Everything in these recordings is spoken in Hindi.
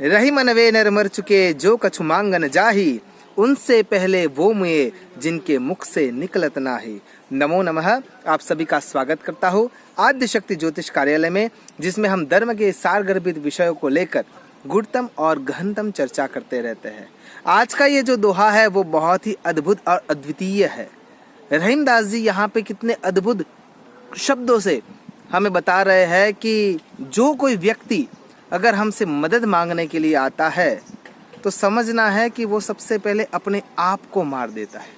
रही मन वे नर मर चुके जो कछु मांगन जाही, उनसे पहले वो मुए जिनके मुख से निकलत नाही। नमो नमः। आप सभी का स्वागत करता हूँ आद्य शक्ति ज्योतिष कार्यालय में, जिसमें हम धर्म के सारगर्भित विषयों को लेकर गुढ़तम और गहनतम चर्चा करते रहते हैं। आज का ये जो दोहा है वो बहुत ही अद्भुत और अद्वितीय है। रहीमदास जी यहाँ पे कितने अद्भुत शब्दों से हमें बता रहे हैं कि जो कोई व्यक्ति अगर हमसे मदद मांगने के लिए आता है तो समझना है कि वो सबसे पहले अपने आप को मार देता है।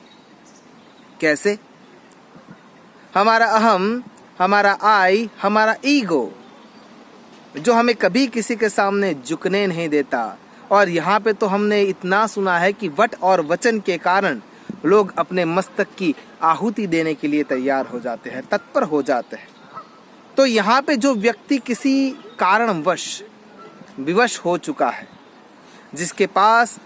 कैसे? हमारा अहम, हमारा आई, हमारा ईगो जो हमें कभी किसी के सामने झुकने नहीं देता। और यहाँ पे तो हमने इतना सुना है कि वट और वचन के कारण लोग अपने मस्तक की आहुति देने के लिए तैयार हो जाते हैं, तत्पर हो जाते हैं। तो यहाँ पे जो व्यक्ति किसी कारणवश विवश हो चुका है, जिसके पास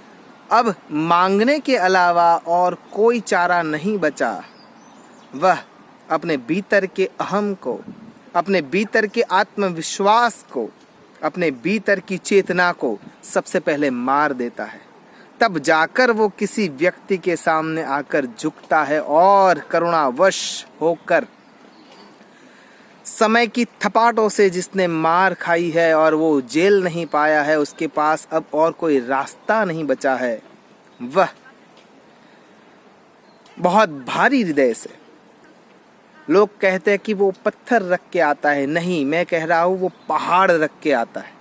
अब मांगने के अलावा और कोई चारा नहीं बचा, वह अपने भीतर के अहम को, अपने भीतर के आत्मविश्वास को, अपने भीतर की चेतना को सबसे पहले मार देता है। तब जाकर वो किसी व्यक्ति के सामने आकर झुकता है और करुणावश होकर समय की थपाटों से जिसने मार खाई है और वो जेल नहीं पाया है, उसके पास अब और कोई रास्ता नहीं बचा है, वह बहुत भारी हृदय से, लोग कहते हैं कि वो पत्थर रख के आता है, नहीं, मैं कह रहा हूं वो पहाड़ रख के आता है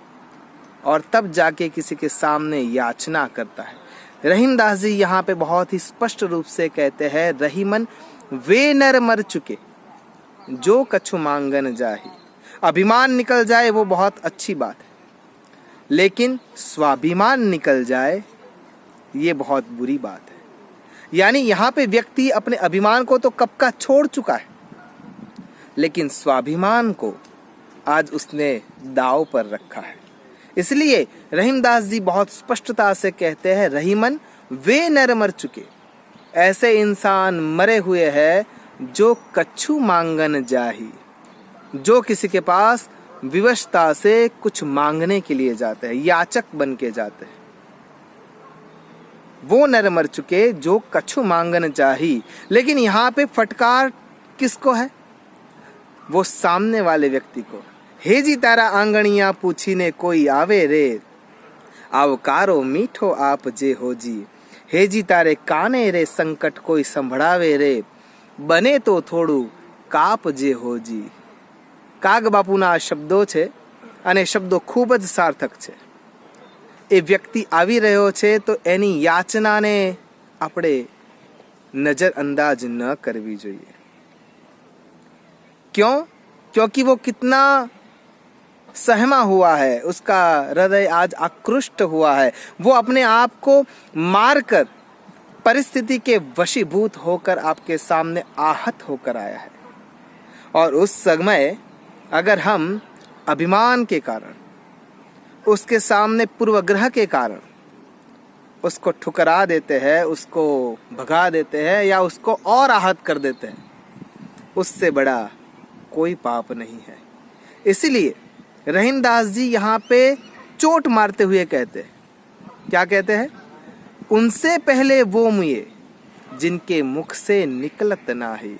और तब जाके किसी के सामने याचना करता है। रहीमदास जी यहाँ पे बहुत ही स्पष्ट रूप से कहते हैं, रहीमन वे नर मर चुके जो कछु मांगन जाही। अभिमान निकल जाए वो बहुत अच्छी बात है, लेकिन स्वाभिमान निकल जाए ये बहुत बुरी बात है। यानी यहाँ पे व्यक्ति अपने अभिमान को तो कब का छोड़ चुका है, लेकिन स्वाभिमान को आज उसने दांव पर रखा है। इसलिए रहीमदास जी बहुत स्पष्टता से कहते हैं, रहीमन वे नर मर चुके, ऐसे इंसान मरे हुए हैं जो कछु मांगन जाही, जो किसी के पास विवशता से कुछ मांगने के लिए जाते हैं, याचक बन के जाते हैं। वो नर मर चुके जो कछु मांगन जाही। लेकिन यहाँ पे फटकार किसको है? वो सामने वाले व्यक्ति को। हे जी तारा आंगणिया पूछी ने कोई आवे रे, आवकारो मीठो आप जे हो जी। हे जी तारे काने रे संकट कोई संभળાવે रे, બને તો થોડું કાપ જે હોજી। કાગ બાપુના આ શબ્દો છે અને શબ્દો ખૂબ જ સાર્થક છે। એ વ્યક્તિ આવી રહ્યો છે તો એની યાચનાને આપણે નજરઅંદાજ ન કરવી જોઈએ। क्यों? क्योंकि वो कितना सहमा हुआ है, उसका हृदय आज आकृष्ट हुआ है। वो अपने आप को मारकर परिस्थिति के वशीभूत होकर आपके सामने आहत होकर आया है। और उस समय अगर हम अभिमान के कारण, उसके सामने पूर्वग्रह के कारण उसको ठुकरा देते हैं, उसको भगा देते हैं या उसको और आहत कर देते हैं, उससे बड़ा कोई पाप नहीं है। इसीलिए रहीमदास जी यहाँ पे चोट मारते हुए कहते हैं, क्या कहते हैं? उनसे पहले वो मुए जिनके मुख से निकलत नाही।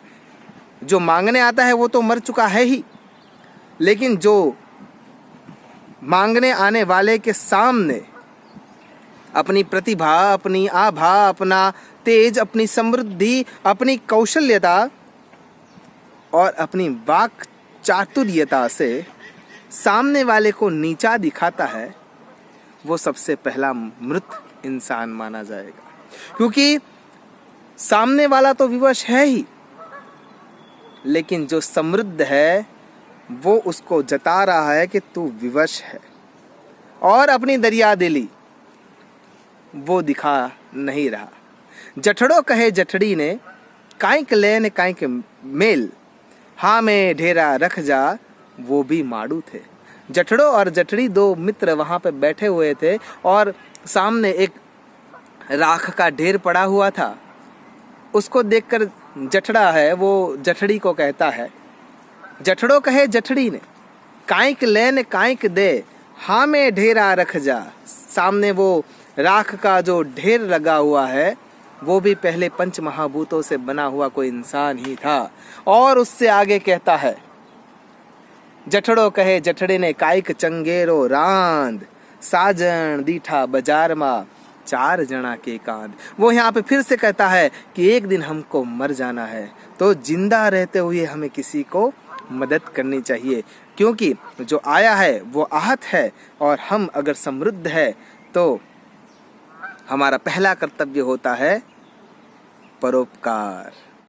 जो मांगने आता है वो तो मर चुका है ही, लेकिन जो मांगने आने वाले के सामने अपनी प्रतिभा, अपनी आभा, अपना तेज, अपनी समृद्धि, अपनी कौशल्यता और अपनी वाक चातुर्यता से सामने वाले को नीचा दिखाता है, वो सबसे पहला मृत इंसान माना जाएगा। क्योंकि सामने वाला तो विवश है ही, लेकिन जो समृद्ध है वो उसको जता रहा है कि तू विवश है, और अपनी दरियादिली वो दिखा नहीं रहा। जठड़ो कहे जठड़ी ने कांइक लेन कांइक मेल, हाँ में ढेरा रख जा, वो भी माड़ू थे। जठड़ो और जठड़ी दो मित्र वहां पे बैठे हुए थे और सामने एक राख का ढेर पड़ा हुआ था। उसको देखकर जठड़ा है वो जठड़ी को कहता है, जठड़ो कहे जठड़ी ने कांइक लेन कांइक दे, हाँ में ढेरा रख जा, सामने वो राख का जो ढेर लगा हुआ है वो भी पहले पंच महाभूतों से बना हुआ कोई इंसान ही था। और उससे आगे कहता है, जठड़ो कहे जठड़े ने काइक चंगेरो रांद, साजन दीठा बाजार मा चार जना के कांद। वो यहाँ पे फिर से कहता है कि एक दिन हमको मर जाना है, तो जिंदा रहते हुए हमें किसी को मदद करनी चाहिए, क्योंकि जो आया है वो आहत है, और हम अगर समृद्ध है तो हमारा पहला कर्तव्य होता है परोपकार।